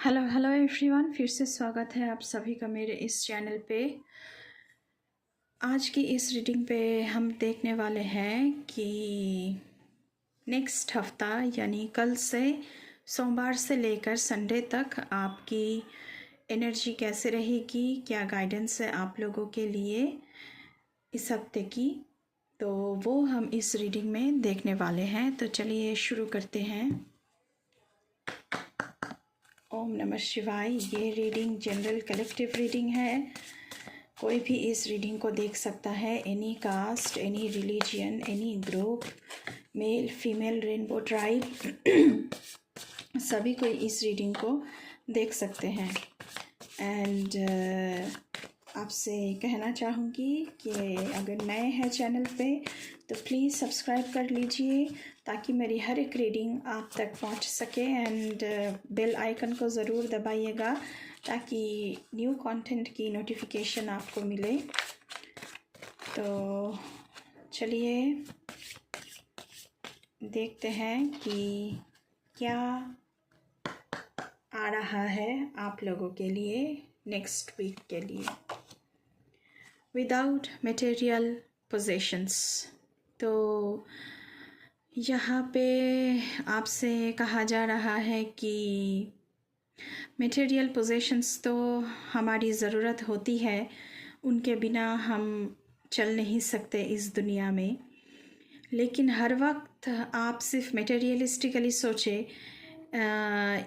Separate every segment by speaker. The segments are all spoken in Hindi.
Speaker 1: हेलो हेलो एवरीवन, फिर से स्वागत है आप सभी का मेरे इस चैनल पे। आज की इस रीडिंग पे हम देखने वाले हैं कि नेक्स्ट हफ्ता यानी कल से सोमवार से लेकर संडे तक आपकी एनर्जी कैसे रहेगी, क्या गाइडेंस है आप लोगों के लिए इस हफ्ते की, तो वो हम इस रीडिंग में देखने वाले हैं। तो चलिए शुरू करते हैं। ओम नमः शिवाय। ये रीडिंग जनरल कलेक्टिव रीडिंग है। कोई भी इस रीडिंग को देख सकता है। Any caste, any religion, any group, male female, rainbow tribe सभी कोई इस रीडिंग को देख सकते हैं। एंड आपसे कहना चाहूँगी कि अगर नए हैं चैनल पे तो प्लीज़ सब्सक्राइब कर लीजिए ताकि मेरी हर एक रीडिंग आप तक पहुंच सके। एंड बेल आइकन को ज़रूर दबाइएगा ताकि न्यू कंटेंट की नोटिफिकेशन आपको मिले। तो चलिए देखते हैं कि क्या आ रहा है आप लोगों के लिए नेक्स्ट वीक के लिए। विदाउट मटेरियल पोजेशंस, तो यहाँ पे आपसे कहा जा रहा है कि मटेरियल पोजेशंस तो हमारी ज़रूरत होती है, उनके बिना हम चल नहीं सकते इस दुनिया में। लेकिन हर वक्त आप सिर्फ मटेरियलिस्टिकली सोचे,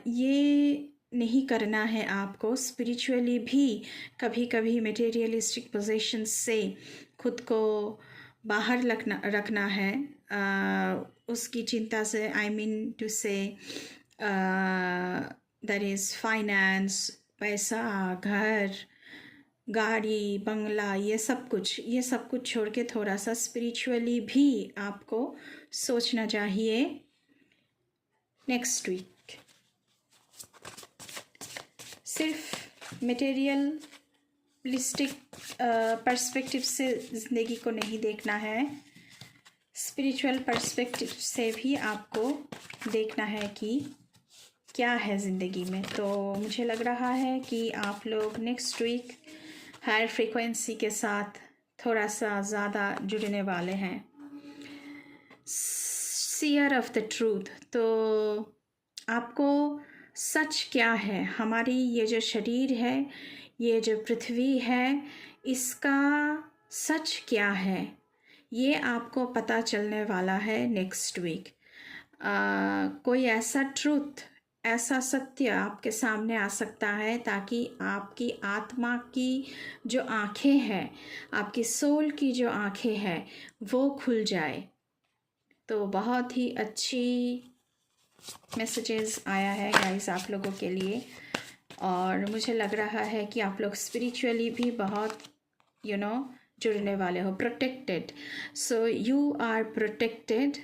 Speaker 1: ये नहीं करना है आपको। स्पिरिचुअली भी कभी कभी मटेरियलिस्टिक पोजेशंस से खुद को बाहर रखना है। उसकी चिंता से, I mean to say that is finance, पैसा, घर, गाड़ी, बंगला, ये सब कुछ छोड़ के थोड़ा सा स्पिरिचुअली भी आपको सोचना चाहिए नेक्स्ट वीक। सिर्फ मटेरियलिस्टिक पर्सपेक्टिव से ज़िंदगी को नहीं देखना है, स्पिरिचुअल पर्सपेक्टिव से भी आपको देखना है कि क्या है ज़िंदगी में। तो मुझे लग रहा है कि आप लोग नेक्स्ट वीक हायर फ्रीक्वेंसी के साथ थोड़ा सा ज़्यादा जुड़ने वाले हैं। सीयर ऑफ द ट्रूथ, तो आपको सच क्या है, हमारी ये जो शरीर है, ये जो पृथ्वी है, इसका सच क्या है, ये आपको पता चलने वाला है नेक्स्ट वीक। कोई ऐसा ट्रूथ, ऐसा सत्य आपके सामने आ सकता है ताकि आपकी आत्मा की जो आँखें हैं, आपकी सोल की जो आँखें हैं, वो खुल जाए। तो बहुत ही अच्छी मैसेजेस आया है गाइस आप लोगों के लिए, और मुझे लग रहा है कि आप लोग स्पिरिचुअली भी बहुत जुड़ने वाले हो। Protected, so you are protected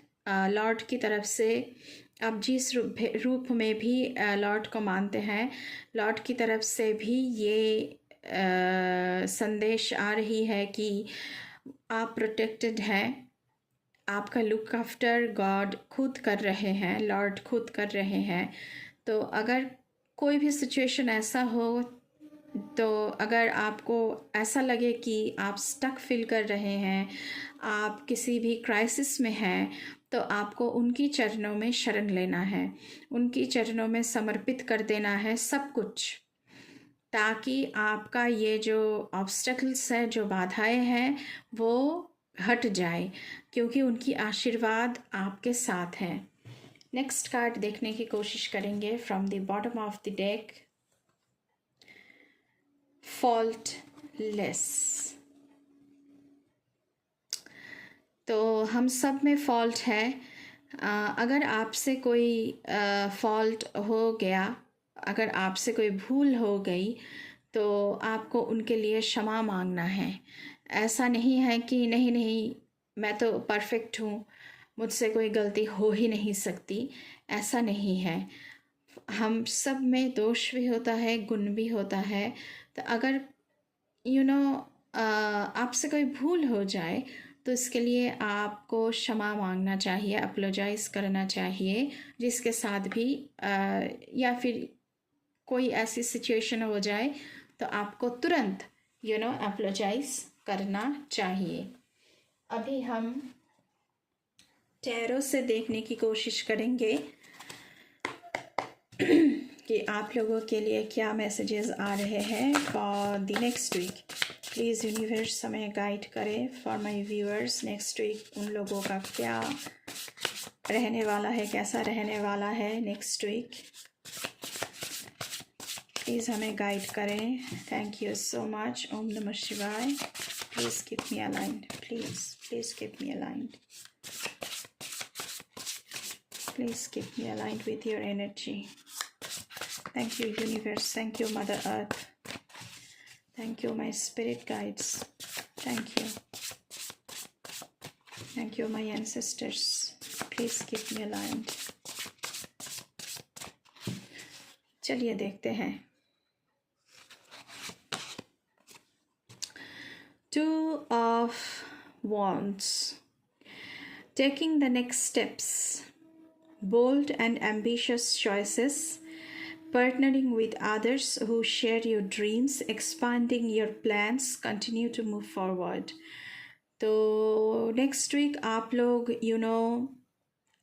Speaker 1: Lord की तरफ से। आप जिस रूप में भी लॉर्ड को मानते हैं, लॉर्ड की तरफ से भी ये संदेश आ रही है कि आप प्रोटेक्टेड हैं। आपका लुक आफ्टर गॉड खुद कर रहे हैं, लॉर्ड खुद कर रहे हैं। तो अगर कोई भी सिचुएशन ऐसा हो, तो अगर आपको ऐसा लगे कि आप स्टक फील कर रहे हैं, आप किसी भी क्राइसिस में हैं, तो आपको उनकी चरणों में शरण लेना है, उनकी चरणों में समर्पित कर देना है सब कुछ, ताकि आपका ये जो ऑब्स्टेकल्स है, जो बाधाएं हैं, वो हट जाए, क्योंकि उनकी आशीर्वाद आपके साथ है। नेक्स्ट कार्ड देखने की कोशिश करेंगे from the bottom of the deck. Faultless, तो हम सब में फॉल्ट है। अगर आपसे कोई फॉल्ट हो गया, अगर आपसे कोई भूल हो गई, तो आपको उनके लिए क्षमा मांगना है। ऐसा नहीं है कि नहीं नहीं मैं तो परफेक्ट हूँ, मुझसे कोई गलती हो ही नहीं सकती, ऐसा नहीं है। हम सब में दोष भी होता है, गुण भी होता है। तो अगर आपसे कोई भूल हो जाए तो इसके लिए आपको क्षमा मांगना चाहिए, अपोलोजाइज़ करना चाहिए जिसके साथ भी या फिर कोई ऐसी सिचुएशन हो जाए तो आपको तुरंत अपोलोजाइज करना चाहिए। अभी हम टैरो से देखने की कोशिश करेंगे कि आप लोगों के लिए क्या मैसेजेस आ रहे हैं for the next week. Please universe हमें गाइड करें for my viewers. Next week उन लोगों का क्या रहने वाला है, कैसा रहने वाला है नेक्स्ट वीक। प्लीज़ हमें गाइड करें। Thank you so much. ओम नमः शिवाय। Please keep me aligned, please keep me aligned, please keep me aligned with your energy. Thank you universe, thank you mother earth, thank you my spirit guides, thank you my ancestors. Please keep me aligned. चलिए देखते हैं। Two of Wands. Taking the next steps. Bold and ambitious choices. Partnering with others who share your dreams. Expanding your plans. Continue to move forward. तो नेक्स्ट वीक आप लोग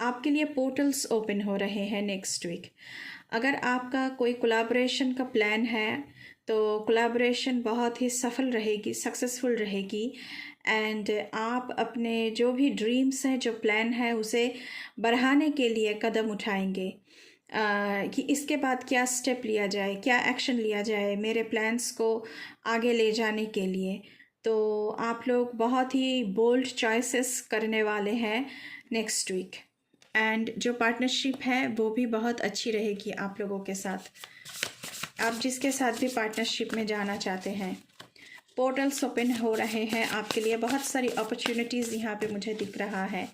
Speaker 1: आपके लिए पोर्टल्स ओपन हो रहे हैं नेक्स्ट वीक। अगर आपका कोई कोलैबोरेशन का प्लान है तो कोलैबोरेशन बहुत ही सफल रहेगी, सक्सेसफुल रहेगी। एंड आप अपने जो भी ड्रीम्स हैं, जो प्लान है, उसे बढ़ाने के लिए कदम उठाएंगे कि इसके बाद क्या स्टेप लिया जाए, क्या एक्शन लिया जाए मेरे प्लान्स को आगे ले जाने के लिए। तो आप लोग बहुत ही बोल्ड चॉइसेस करने वाले हैं नेक्स्ट वीक। एंड जो पार्टनरशिप है वो भी बहुत अच्छी रहेगी आप लोगों के साथ। आप जिसके साथ भी पार्टनरशिप में जाना चाहते हैं, पोर्टल्स ओपन हो रहे हैं आपके लिए। बहुत सारी अपॉर्चुनिटीज़ यहाँ पे मुझे दिख रहा है।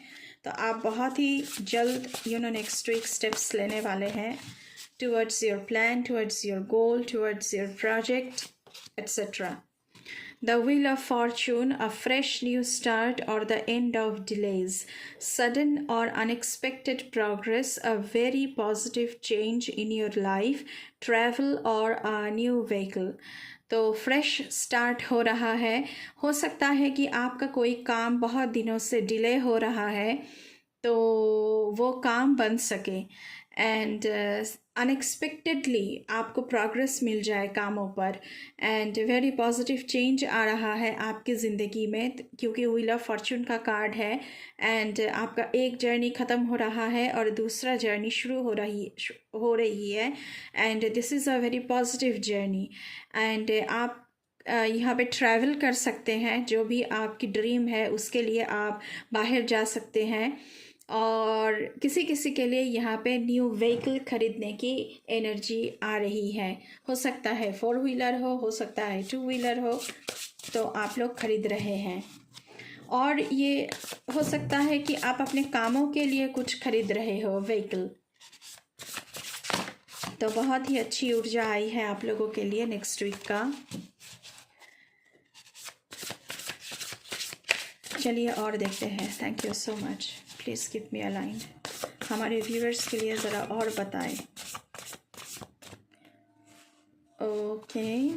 Speaker 1: तो आप बहुत ही जल्द नेक्स्ट वीक स्टेप्स लेने वाले हैं towards your plan, towards your goal, towards your project etcetera. The wheel of fortune, a fresh new start or the end of delays, sudden or unexpected progress, a very positive change in your life, travel or a new vehicle. तो फ्रेश स्टार्ट हो रहा है। हो सकता है कि आपका कोई काम बहुत दिनों से डिले हो रहा है तो वो काम बन सके। एंड अनएक्सपेक्टेडली आपको प्रोग्रेस मिल जाए कामों पर। एंड वेरी पॉजिटिव चेंज आ रहा है आपकी ज़िंदगी में, क्योंकि व्हील ऑफ फॉर्चून का कार्ड है। एंड आपका एक जर्नी ख़त्म हो रहा है और दूसरा जर्नी शुरू हो रही है। And this is a very positive journey. And आप यहाँ पे ट्रैवल कर सकते हैं। जो भी आपकी ड्रीम है उसके लिए आप बाहर जा सकते हैं। और किसी किसी के लिए यहाँ पे न्यू व्हीकल खरीदने की एनर्जी आ रही है। हो सकता है 4 व्हीलर हो सकता है 2 व्हीलर हो, तो आप लोग खरीद रहे हैं। और ये हो सकता है कि आप अपने कामों के लिए कुछ खरीद रहे हो व्हीकल। तो बहुत ही अच्छी ऊर्जा आई है आप लोगों के लिए नेक्स्ट वीक का। चलिए और देखते हैं। Thank you so much. Please keep me aligned. हमारे व्यूअर्स के लिए ज़रा और बताएं। ओके,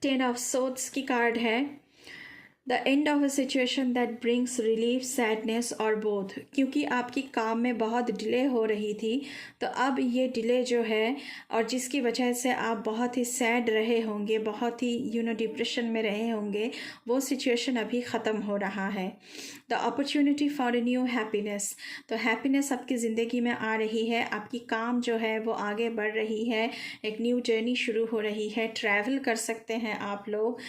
Speaker 1: टेन ऑफ सोर्ड्स की कार्ड है। The end of a situation that brings relief, sadness और बोथ। क्योंकि आपकी काम में बहुत डिले हो रही थी, तो अब ये डिले जो है और जिसकी वजह से आप बहुत ही सैड रहे होंगे, बहुत ही डिप्रेशन में रहे होंगे, वो सिचुएशन अभी ख़त्म हो रहा है। The opportunity for a new happiness. तो हैप्पीनेस आपकी ज़िंदगी में आ रही है। आपकी काम जो है वो आगे बढ़ रही है। एक न्यू जर्नी शुरू हो रही है। ट्रैवल कर सकते हैं आप लोग।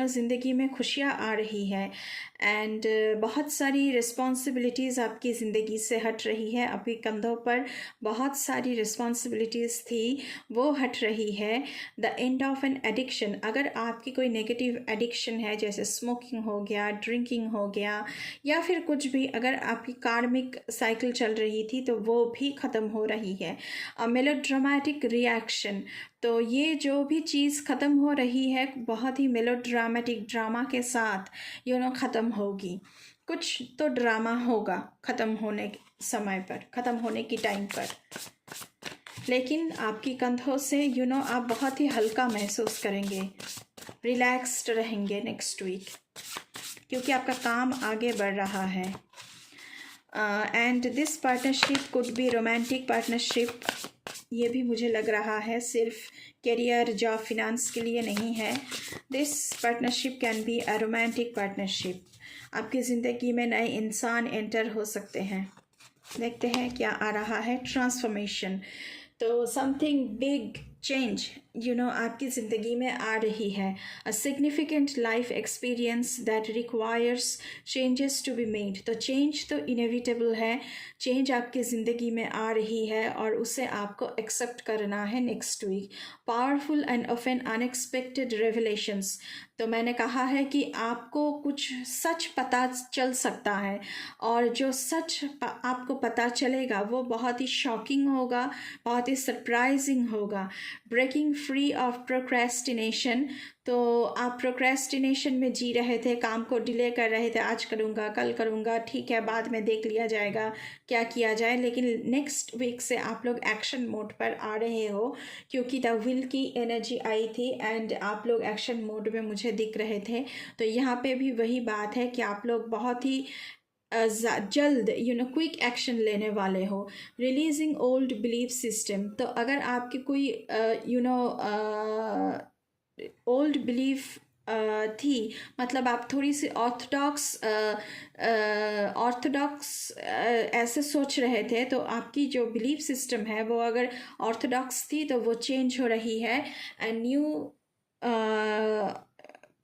Speaker 1: ज़िंदगी में खुशियाँ आ रही है। एंड बहुत सारी रिस्पॉन्सिबिलिटीज़ आपकी ज़िंदगी से हट रही है। आपके कंधों पर बहुत सारी रिस्पॉन्सिबिलिटीज़ थी, वो हट रही है। The end of an addiction. अगर आपकी कोई नेगेटिव एडिक्शन है, जैसे स्मोकिंग हो गया, ड्रिंकिंग हो गया, या फिर कुछ भी, अगर आपकी कार्मिक साइकिल चल रही थी तो वो भी ख़त्म हो रही है। Melodramatic reaction. तो ये जो भी चीज़ ख़त्म हो रही है बहुत ही मेलोड्रामेटिक ड्रामा के साथ ख़त्म होगी। कुछ तो ड्रामा होगा ख़त्म होने के समय पर, ख़त्म होने की टाइम पर, लेकिन आपकी कंधों से आप बहुत ही हल्का महसूस करेंगे, रिलैक्स्ड रहेंगे नेक्स्ट वीक, क्योंकि आपका काम आगे बढ़ रहा है। And this partnership could be romantic partnership, ये भी मुझे लग रहा है, सिर्फ करियर जॉब फिनेंस के लिए नहीं है। This partnership can be a romantic partnership. आपकी ज़िंदगी में नए इंसान एंटर हो सकते हैं। देखते हैं क्या आ रहा है। ट्रांसफॉर्मेशन, तो समथिंग बिग चेंज आपकी ज़िंदगी में आ रही है। A significant life experience that requires changes to be made. तो चेंज तो इनएविटेबल है, चेंज आपकी ज़िंदगी में आ रही है और उसे आपको एक्सेप्ट करना है next week. Powerful and often unexpected revelations, तो मैंने कहा है कि आपको कुछ सच पता चल सकता है, और जो सच आपको पता चलेगा वो बहुत ही शॉकिंग होगा, बहुत ही सरप्राइजिंग होगा। ब्रेकिंग फ्री ऑफ प्रोक्रेस्टिनेशन, तो आप प्रोक्रेस्टिनेशन में जी रहे थे, काम को डिले कर रहे थे, आज करूँगा, कल करूँगा, ठीक है बाद में देख लिया जाएगा क्या किया जाए, लेकिन नेक्स्ट वीक से आप लोग एक्शन मोड पर आ रहे हो, क्योंकि द विल की एनर्जी आई थी एंड आप लोग एक्शन मोड में मुझे दिख रहे थे। तो यहाँ पे भी वही बात है कि आप लोग बहुत ही जल्द क्विक एक्शन लेने वाले हो। रिलीजिंग ओल्ड बिलीफ सिस्टम, तो अगर आपकी कोई ओल्ड बिलीफ थी, मतलब आप थोड़ी सी ऑर्थोडॉक्स ऐसे सोच रहे थे, तो आपकी जो बिलीफ सिस्टम है वो अगर ऑर्थोडॉक्स थी तो वो चेंज हो रही है। एंड न्यू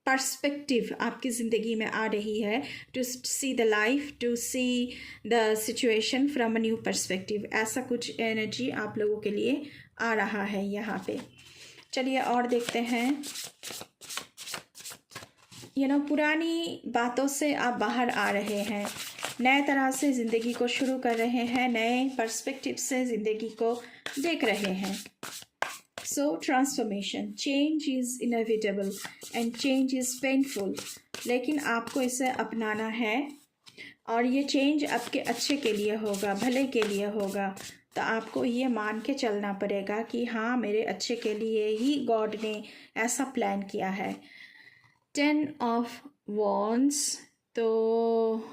Speaker 1: पर्सपेक्टिव आपकी ज़िंदगी में आ रही है, to see the life, to see the situation from a new perspective. ऐसा कुछ एनर्जी आप लोगों के लिए आ रहा है यहाँ पे। चलिए और देखते हैं। पुरानी बातों से आप बाहर आ रहे हैं, नए तरह से ज़िंदगी को शुरू कर रहे हैं, नए पर्सपेक्टिव से ज़िंदगी को देख रहे हैं। So transformation, change is inevitable and change is painful, लेकिन आपको इसे अपनाना है और ये चेंज आपके अच्छे के लिए होगा, भले के लिए होगा। तो आपको ये मान के चलना पड़ेगा कि हाँ, मेरे अच्छे के लिए ही गॉड ने ऐसा प्लान किया है। 10 of Wands, तो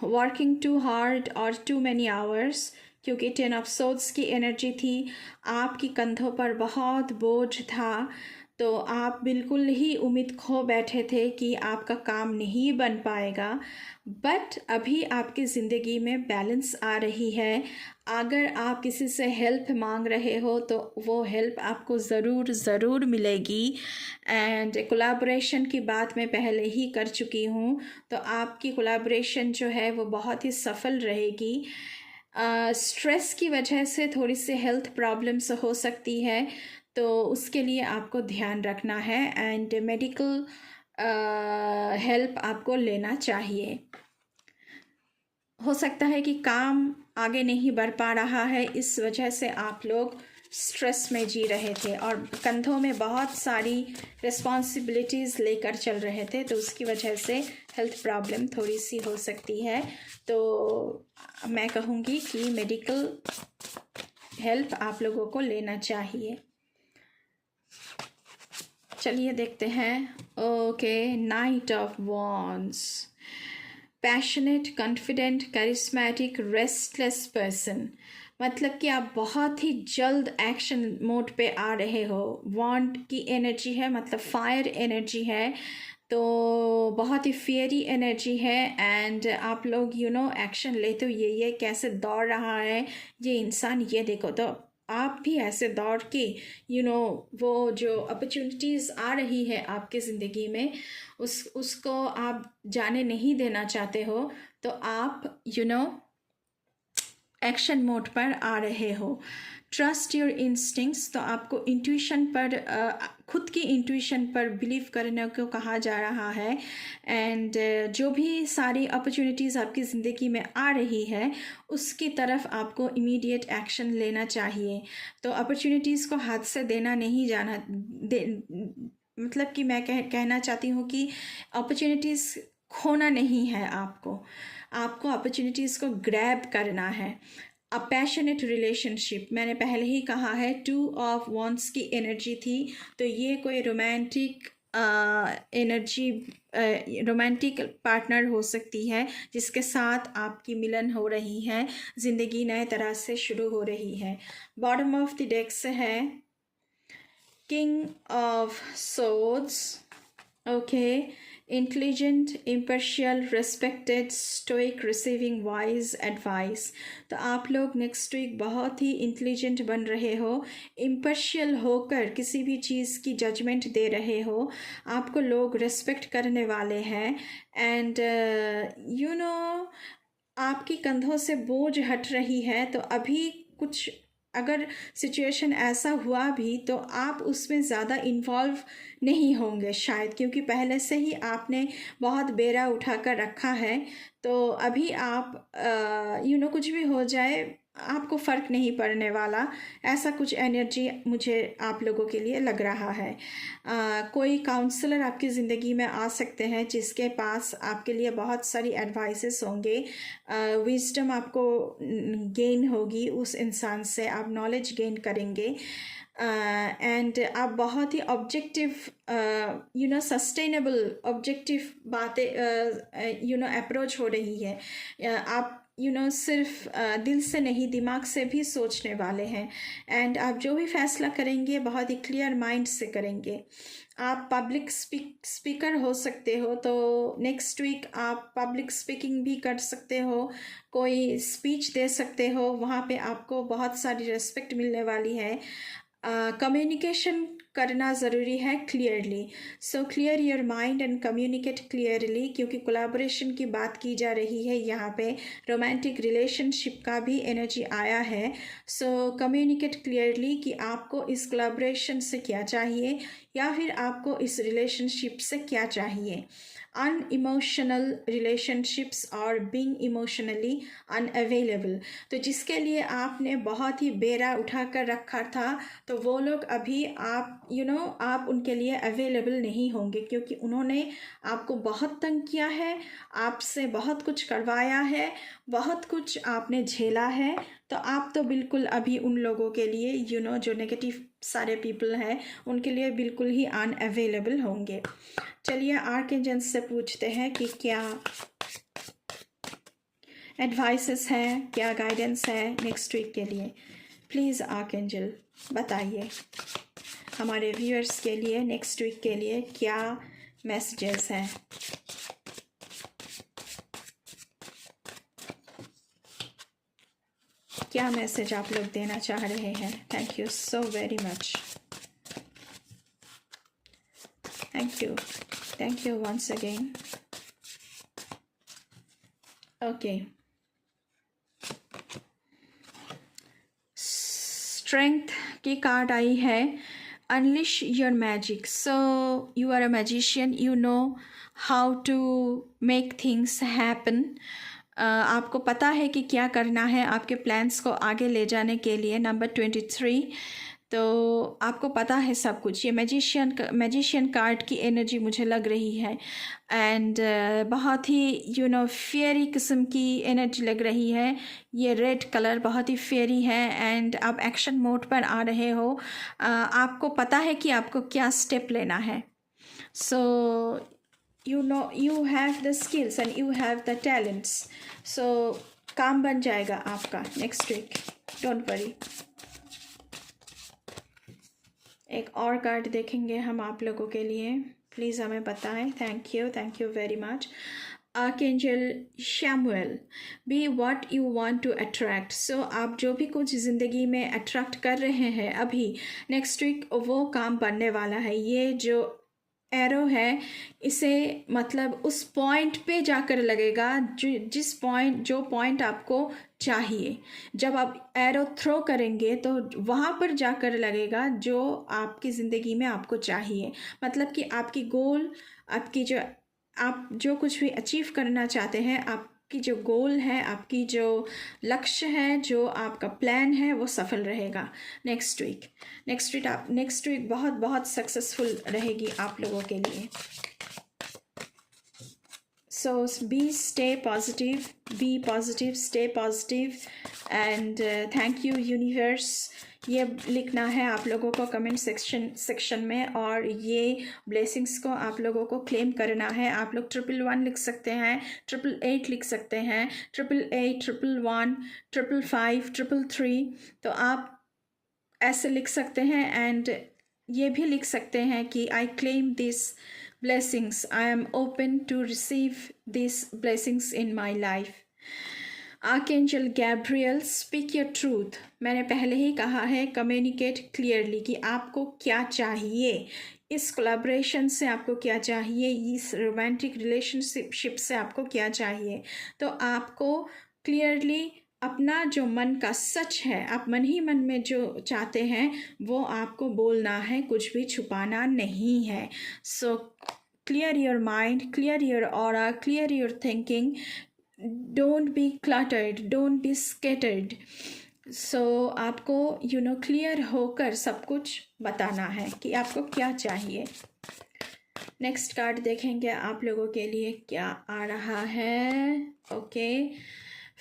Speaker 1: वर्किंग टू हार्ड और टू मैनी आवर्स, क्योंकि 10 ऑफ सोर्ड्स की एनर्जी थी, आपकी कंधों पर बहुत बोझ था, तो आप बिल्कुल ही उम्मीद खो बैठे थे कि आपका काम नहीं बन पाएगा। बट अभी आपकी ज़िंदगी में बैलेंस आ रही है। अगर आप किसी से हेल्प मांग रहे हो तो वो हेल्प आपको ज़रूर मिलेगी। एंड कोलैबोरेशन की बात मैं पहले ही कर चुकी हूँ, तो आपकी कोलैबोरेशन जो है वो बहुत ही सफल रहेगी। स्ट्रेस की वजह से थोड़ी सी हेल्थ प्रॉब्लम्स हो सकती है, तो उसके लिए आपको ध्यान रखना है एंड मेडिकल हेल्प आपको लेना चाहिए। हो सकता है कि काम आगे नहीं बढ़ पा रहा है, इस वजह से आप लोग स्ट्रेस में जी रहे थे और कंधों में बहुत सारी रिस्पॉन्सिबिलिटीज़ लेकर चल रहे थे, तो उसकी वजह से हेल्थ प्रॉब्लम थोड़ी सी हो सकती है। तो मैं कहूँगी कि मेडिकल हेल्प आप लोगों को लेना चाहिए। चलिए देखते हैं। Okay, night of wands, passionate, confident, charismatic, restless person, मतलब कि आप बहुत ही जल्द एक्शन मोड पे आ रहे हो। वॉन्ड की एनर्जी है, मतलब फायर एनर्जी है, तो बहुत ही फियरी एनर्जी है। एंड आप लोग एक्शन लेते हो, ये कैसे दौड़ रहा है ये इंसान, ये देखो, तो आप भी ऐसे दौड़ के वो जो अपॉर्चुनिटीज़ आ रही है आपके ज़िंदगी में उसको आप जाने नहीं देना चाहते हो, तो आप एक्शन मोड पर आ रहे हो। ट्रस्ट योर इंस्टिंक्ट्स, तो आपको इंट्यूशन पर खुद की इंट्यूशन पर बिलीव करने को कहा जा रहा है। एंड जो भी सारी अपॉर्चुनिटीज़ आपकी ज़िंदगी में आ रही है उसकी तरफ आपको इमीडिएट एक्शन लेना चाहिए। तो अपॉर्चुनिटीज़ को हाथ से देना नहीं जाना मतलब कि मैं कहना चाहती हूँ कि अपॉर्चुनिटीज़ खोना नहीं है आपको, आपको अपॉर्चुनिटीज़ को ग्रैब करना है। अ पैशनेट रिलेशनशिप, मैंने पहले ही कहा है 2 ऑफ वॉन्ड्स की एनर्जी थी, तो ये कोई रोमांटिक एनर्जी, रोमांटिक पार्टनर हो सकती है जिसके साथ आपकी मिलन हो रही है, ज़िंदगी नए तरह से शुरू हो रही है। बॉटम ऑफ द डेक से है king of swords, okay, intelligent, impartial, respected, stoic, receiving wise advice. तो आप लोग नेक्स्ट वीक बहुत ही इंटेलिजेंट बन रहे हो, इम्पार्शियल होकर किसी भी चीज़ की जजमेंट दे रहे हो, आपको लोग रिस्पेक्ट करने वाले हैं, एंड यू नो आपकी कंधों से बोझ हट रही है। तो अभी कुछ अगर सिचुएशन ऐसा हुआ भी तो आप उसमें ज़्यादा इन्वॉल्व नहीं होंगे शायद, क्योंकि पहले से ही आपने बहुत बेड़ा उठा कर रखा है। तो अभी आप कुछ भी हो जाए आपको फ़र्क नहीं पड़ने वाला, ऐसा कुछ एनर्जी मुझे आप लोगों के लिए लग रहा है। कोई काउंसलर आपकी ज़िंदगी में आ सकते हैं जिसके पास आपके लिए बहुत सारी एडवाइसेस होंगे, विजडम आपको गेन होगी उस इंसान से, आप नॉलेज गेन करेंगे, एंड आप बहुत ही ऑब्जेक्टिव सस्टेनेबल ऑब्जेक्टिव बातें अप्रोच हो रही है। आप सिर्फ दिल से नहीं दिमाग से भी सोचने वाले हैं, एंड आप जो भी फैसला करेंगे बहुत ही क्लियर माइंड से करेंगे। आप पब्लिक स्पीकर हो सकते हो, तो नेक्स्ट वीक आप पब्लिक स्पीकिंग भी कर सकते हो, कोई स्पीच दे सकते हो, वहाँ पे आपको बहुत सारी रिस्पेक्ट मिलने वाली है। कम्युनिकेशन करना ज़रूरी है clearly, so clear your mind and communicate clearly, क्योंकि कोलैबोरेशन की बात की जा रही है यहाँ पे, रोमांटिक रिलेशनशिप का भी एनर्जी आया है। सो कम्युनिकेट क्लियरली कि आपको इस कोलैबोरेशन से क्या चाहिए या फिर आपको इस रिलेशनशिप से क्या चाहिए। अनइमोशनल रिलेशनशिप्स और बीइंग इमोशनली अनअवेलेबल, तो जिसके लिए आपने बहुत ही बेड़ा उठा कर रखा था, तो वो लोग अभी आप उनके लिए अवेलेबल नहीं होंगे, क्योंकि उन्होंने आपको बहुत तंग किया है, आपसे बहुत कुछ करवाया है, बहुत कुछ आपने झेला है। तो आप तो बिल्कुल अभी उन लोगों के लिए जो नेगेटिव सारे पीपल हैं उनके लिए बिल्कुल ही अनअवेलेबल होंगे। चलिए आर्कएंजल से पूछते हैं कि क्या एडवाइसेस हैं, क्या गाइडेंस है नेक्स्ट वीक के लिए। प्लीज़ आर्कएंजल बताइए हमारे व्यूअर्स के लिए नेक्स्ट वीक के लिए क्या मैसेजेस हैं। क्या मैसेज आप लोग देना चाह रहे हैं। Thank you so very much, thank you once again. Okay, strength की कार्ड आई है, unleash your magic. So you are a magician, you know how to make things happen. आपको पता है कि क्या करना है आपके प्लान्स को आगे ले जाने के लिए। नंबर 23, तो आपको पता है सब कुछ। ये मैजिशियन कार्ड की एनर्जी मुझे लग रही है, एंड बहुत ही फेयरी किस्म की एनर्जी लग रही है। ये रेड कलर बहुत ही फेयरी है, एंड आप एक्शन मोड पर आ रहे हो। आपको पता है कि आपको क्या स्टेप लेना है। सो you have the skills and you have the talents, so काम बन जाएगा आपका नेक्स्ट वीक, डोंट वरी। एक और कार्ड देखेंगे हम आप लोगों के लिए, प्लीज़ हमें बताएं। Thank you very much. Archangel Chamuel, be what you want to attract. So आप जो भी कुछ ज़िंदगी में अट्रैक्ट कर रहे हैं अभी, नेक्स्ट वीक वो काम बनने वाला है। ये जो एरो है इसे मतलब उस पॉइंट पे जाकर लगेगा जो पॉइंट आपको चाहिए। जब आप एरो थ्रो करेंगे तो वहाँ पर जाकर लगेगा जो आपकी ज़िंदगी में आपको चाहिए। मतलब कि आपकी गोल, आप जो कुछ भी अचीव करना चाहते हैं, आपकी जो गोल है, आपकी जो लक्ष्य है, जो आपका प्लान है, वो सफल रहेगा नेक्स्ट वीक बहुत बहुत सक्सेसफुल रहेगी आप लोगों के लिए। So stay positive, stay positive, and thank you universe. ये लिखना है आप लोगों को कमेंट सेक्शन में, और ये ब्लेसिंग्स को आप लोगों को क्लेम करना है। आप लोग 111 लिख सकते हैं, 888 लिख सकते हैं, 888, 111, 555, 333, तो आप ऐसे लिख सकते हैं। एंड ये भी लिख सकते हैं कि I claim this blessings, I am open to receive these blessings in my life. Archangel Gabriel, speak your truth. मैंने पहले ही कहा है, कम्युनिकेट क्लियरली कि आपको क्या चाहिए, इस कोलैबोरेशन से आपको क्या चाहिए, इस रोमांटिक रिलेशनशिप से आपको क्या चाहिए। तो आपको क्लियरली अपना जो मन का सच है, आप मन ही मन में जो चाहते हैं वो आपको बोलना है, कुछ भी छुपाना नहीं है। So clear your mind, clear your aura, clear your thinking, don't be cluttered, don't be scattered. So आपको क्लियर होकर सब कुछ बताना है कि आपको क्या चाहिए। नेक्स्ट कार्ड देखेंगे आप लोगों के लिए क्या आ रहा है। ओके,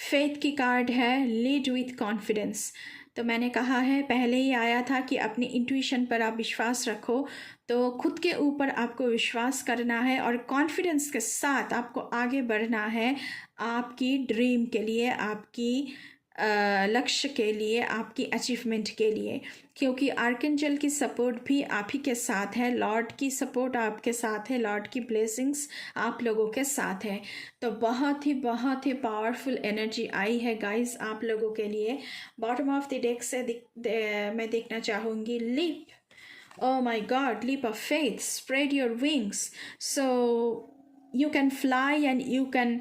Speaker 1: फेथ की कार्ड है, लीड विथ कॉन्फिडेंस। तो मैंने कहा है, पहले ही आया था कि अपनी इंट्यूशन पर आप विश्वास रखो, तो खुद के ऊपर आपको विश्वास करना है और कॉन्फिडेंस के साथ आपको आगे बढ़ना है आपकी ड्रीम के लिए, आपकी लक्ष्य के लिए, आपकी अचीवमेंट के लिए, क्योंकि आर्कएंजल की सपोर्ट भी आप ही के साथ है, लॉर्ड की सपोर्ट आपके साथ है, लॉर्ड की ब्लेसिंग्स आप लोगों के साथ है। तो बहुत ही पावरफुल एनर्जी आई है गाइस आप लोगों के लिए। बॉटम ऑफ द डेक से मैं देखना चाहूँगी leap. Oh my God, leap of faith, spread your wings so you can fly and you can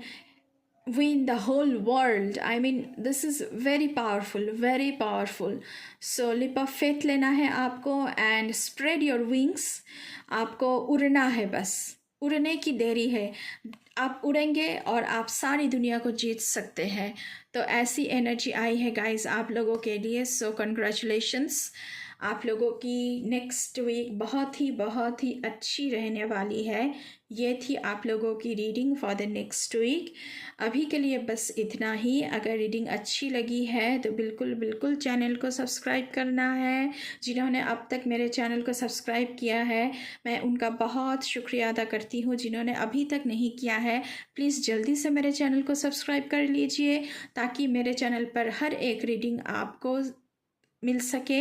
Speaker 1: win the whole world. I mean, this is very powerful, very powerful. So leap of faith लेना है आपको and spread your wings. आपको उड़ना है, बस उड़ने की देरी है, आप उड़ेंगे और आप सारी दुनिया को जीत सकते हैं। तो ऐसी एनर्जी आई है गाइस आप लोगों के लिए। सो कंग्रेचुलेशंस, आप लोगों की नेक्स्ट वीक बहुत ही अच्छी रहने वाली है। ये थी आप लोगों की reading for the next week. अभी के लिए बस इतना ही। अगर रीडिंग अच्छी लगी है तो बिल्कुल चैनल को सब्सक्राइब करना है। जिन्होंने अब तक मेरे चैनल को सब्सक्राइब किया है, मैं उनका बहुत शुक्रिया अदा करती हूँ। जिन्होंने अभी तक नहीं किया है, प्लीज़ जल्दी से मेरे चैनल को सब्सक्राइब कर लीजिए, ताकि मेरे चैनल पर हर एक रीडिंग आपको मिल सके।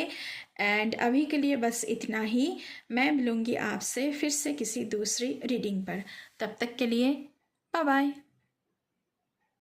Speaker 1: एंड अभी के लिए बस इतना ही। मैं मिलूँगी आपसे फिर से किसी दूसरी रीडिंग पर। तब तक के लिए बाय बाय।